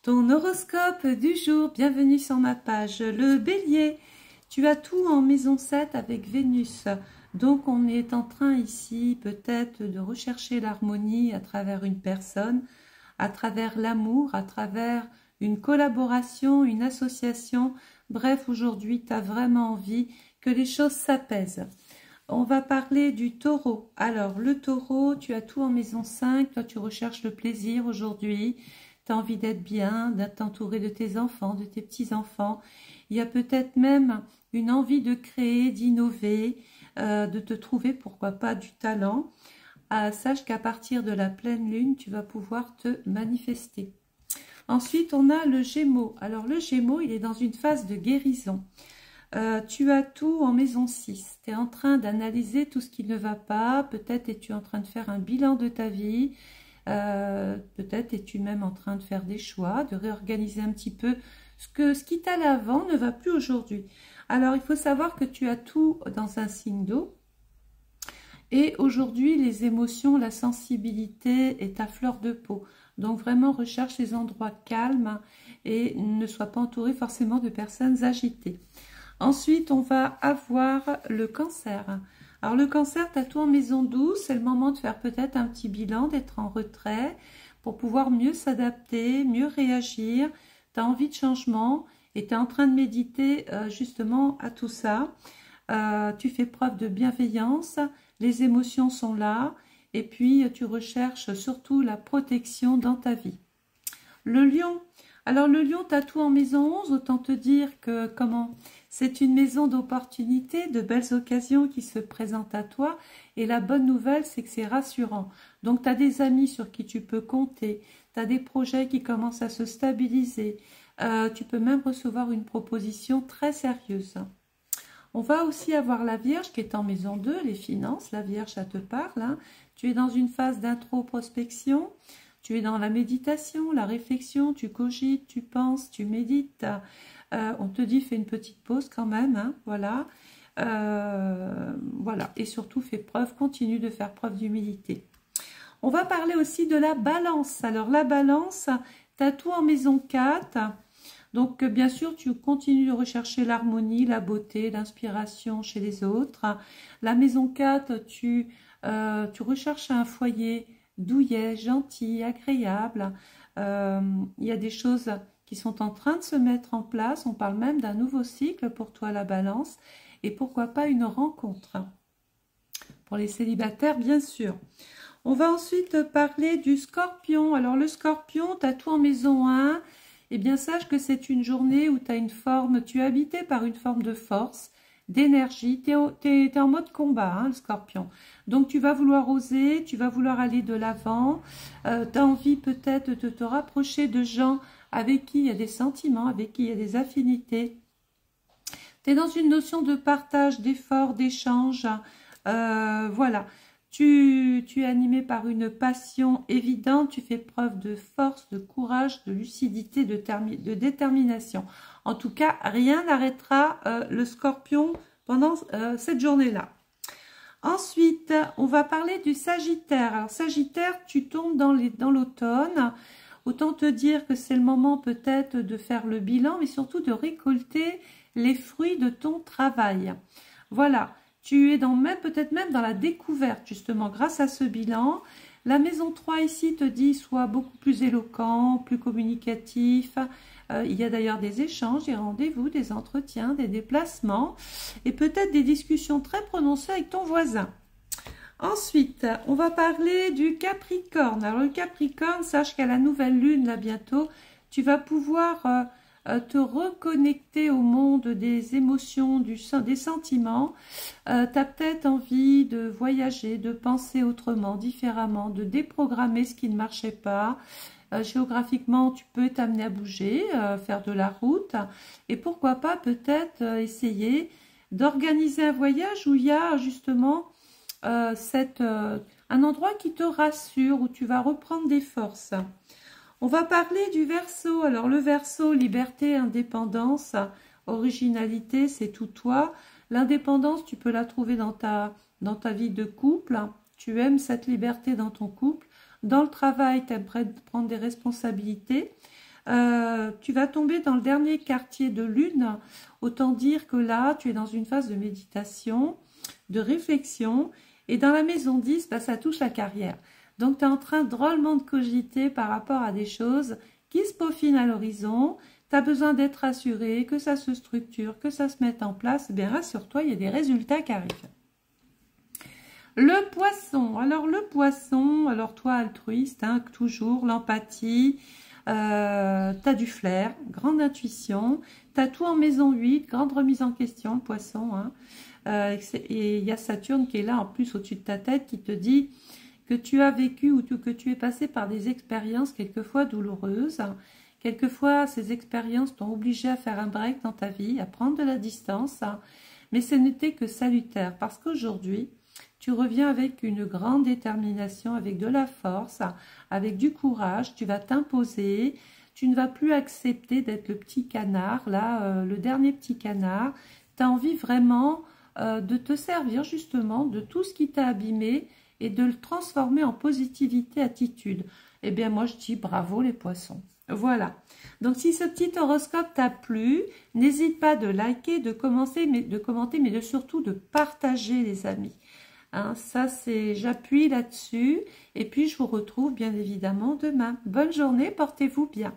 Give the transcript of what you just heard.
Ton horoscope du jour, bienvenue sur ma page. Le bélier, tu as tout en maison 7 avec Vénus. Donc on est en train ici peut-être de rechercher l'harmonie à travers une personne, à travers l'amour, à travers une collaboration, une association. Bref, aujourd'hui, tu as vraiment envie que les choses s'apaisent. On va parler du taureau. Alors, le taureau, tu as tout en maison 5. Toi, tu recherches le plaisir aujourd'hui. Tu as envie d'être bien, d'être entouré de tes enfants, de tes petits-enfants. Il y a peut-être même une envie de créer, d'innover, de te trouver, pourquoi pas, du talent. Sache qu'à partir de la pleine lune, tu vas pouvoir te manifester. Ensuite, on a le Gémeaux. Alors, le Gémeaux, il est dans une phase de guérison. Tu as tout en maison 6. Tu es en train d'analyser tout ce qui ne va pas. Peut-être es-tu en train de faire un bilan de ta vie. Peut-être es-tu même en train de faire des choix, de réorganiser un petit peu ce qui t'allait avant ne va plus aujourd'hui. Alors, il faut savoir que tu as tout dans un signe d'eau. Et aujourd'hui, les émotions, la sensibilité est à fleur de peau. Donc, vraiment, recherche les endroits calmes et ne sois pas entouré forcément de personnes agitées. Ensuite, on va avoir le cancer. Alors, le cancer, tu as tout en maison 12. C'est le moment de faire peut-être un petit bilan, d'être en retrait pour pouvoir mieux s'adapter, mieux réagir. Tu as envie de changement et tu es en train de méditer justement à tout ça. Tu fais preuve de bienveillance, les émotions sont là et puis tu recherches surtout la protection dans ta vie. Le lion. Alors le lion, tu as tout en maison 11, autant te dire que c'est une maison d'opportunités, de belles occasions qui se présentent à toi. Et la bonne nouvelle, c'est que c'est rassurant. Donc tu as des amis sur qui tu peux compter, tu as des projets qui commencent à se stabiliser. Tu peux même recevoir une proposition très sérieuse. On va aussi avoir la Vierge qui est en maison 2, les finances. La Vierge, ça te parle. Hein. Tu es dans une phase d'introspection. Tu es dans la méditation, la réflexion, tu cogites, tu penses, tu médites. On te dit fais une petite pause quand même, hein, voilà. Voilà. Et surtout continue de faire preuve d'humilité. On va parler aussi de la balance. Alors la balance, tu as tout en maison 4. Donc bien sûr, tu continues de rechercher l'harmonie, la beauté, l'inspiration chez les autres. La maison 4, tu recherches un foyer douillet, gentil, agréable. Il y a des choses qui sont en train de se mettre en place. On parle même d'un nouveau cycle pour toi, la balance. Et pourquoi pas une rencontre. Pour les célibataires, bien sûr. On va ensuite parler du scorpion. Alors le scorpion, tu as tout en maison 1. Eh bien, sache que c'est une journée où tu es habité par une forme de force, d'énergie. Tu es en mode combat, hein, le scorpion. Donc, tu vas vouloir oser, tu vas vouloir aller de l'avant. Tu as envie peut-être de te rapprocher de gens avec qui il y a des sentiments, avec qui il y a des affinités. Tu es dans une notion de partage, d'effort, d'échange. Voilà. Tu es animé par une passion évidente, tu fais preuve de force, de courage, de lucidité, de détermination. En tout cas, rien n'arrêtera le scorpion pendant cette journée-là. Ensuite, on va parler du Sagittaire. Alors, Sagittaire, tu tombes dans l'automne. Autant te dire que c'est le moment peut-être de faire le bilan, mais surtout de récolter les fruits de ton travail. Voilà. Tu es peut-être même dans la découverte, justement, grâce à ce bilan. La maison 3 ici te dit sois beaucoup plus éloquent, plus communicatif. Il y a d'ailleurs des échanges, des rendez-vous, des entretiens, des déplacements et peut-être des discussions très prononcées avec ton voisin. Ensuite, on va parler du Capricorne. Alors, le Capricorne, sache qu'à la nouvelle lune, là bientôt, tu vas pouvoir te reconnecter au monde des émotions, des sentiments. Tu as peut-être envie de voyager, de penser autrement, différemment, de déprogrammer ce qui ne marchait pas. Géographiquement, tu peux t'amener à bouger, faire de la route. Et pourquoi pas peut-être essayer d'organiser un voyage où il y a justement un endroit qui te rassure, où tu vas reprendre des forces. On va parler du Verseau. Alors le Verseau, liberté, indépendance, originalité, c'est tout toi. L'indépendance, tu peux la trouver dans ta vie de couple. Tu aimes cette liberté dans ton couple. Dans le travail, tu aimerais prendre des responsabilités. Tu vas tomber dans le dernier quartier de lune. Autant dire que là, tu es dans une phase de méditation, de réflexion. Et dans la maison 10, bah, ça touche la carrière. Donc, tu es en train drôlement de cogiter par rapport à des choses qui se peaufinent à l'horizon. Tu as besoin d'être assuré, que ça se structure, que ça se mette en place. Eh bien, rassure-toi, il y a des résultats qui arrivent. Le poisson. Alors, le poisson, alors toi, altruiste, hein, toujours, l'empathie, tu as du flair, grande intuition, tu as tout en maison 8, grande remise en question, le poisson. Hein. Et il y a Saturne qui est là, en plus, au-dessus de ta tête, qui te dit que tu as vécu ou que tu es passé par des expériences quelquefois douloureuses. Quelquefois, ces expériences t'ont obligé à faire un break dans ta vie, à prendre de la distance. Mais ce n'était que salutaire, parce qu'aujourd'hui, tu reviens avec une grande détermination, avec de la force, avec du courage, tu vas t'imposer, tu ne vas plus accepter d'être le petit canard, là, le dernier petit canard. Tu as envie vraiment de te servir justement de tout ce qui t'a abîmé et de le transformer en positivité, attitude. Eh bien, moi, je dis bravo les poissons. Voilà. Donc, si ce petit horoscope t'a plu, n'hésite pas de liker, de commenter, mais surtout de partager, les amis. Hein, ça, j'appuie là-dessus. Et puis, je vous retrouve bien évidemment demain. Bonne journée, portez-vous bien.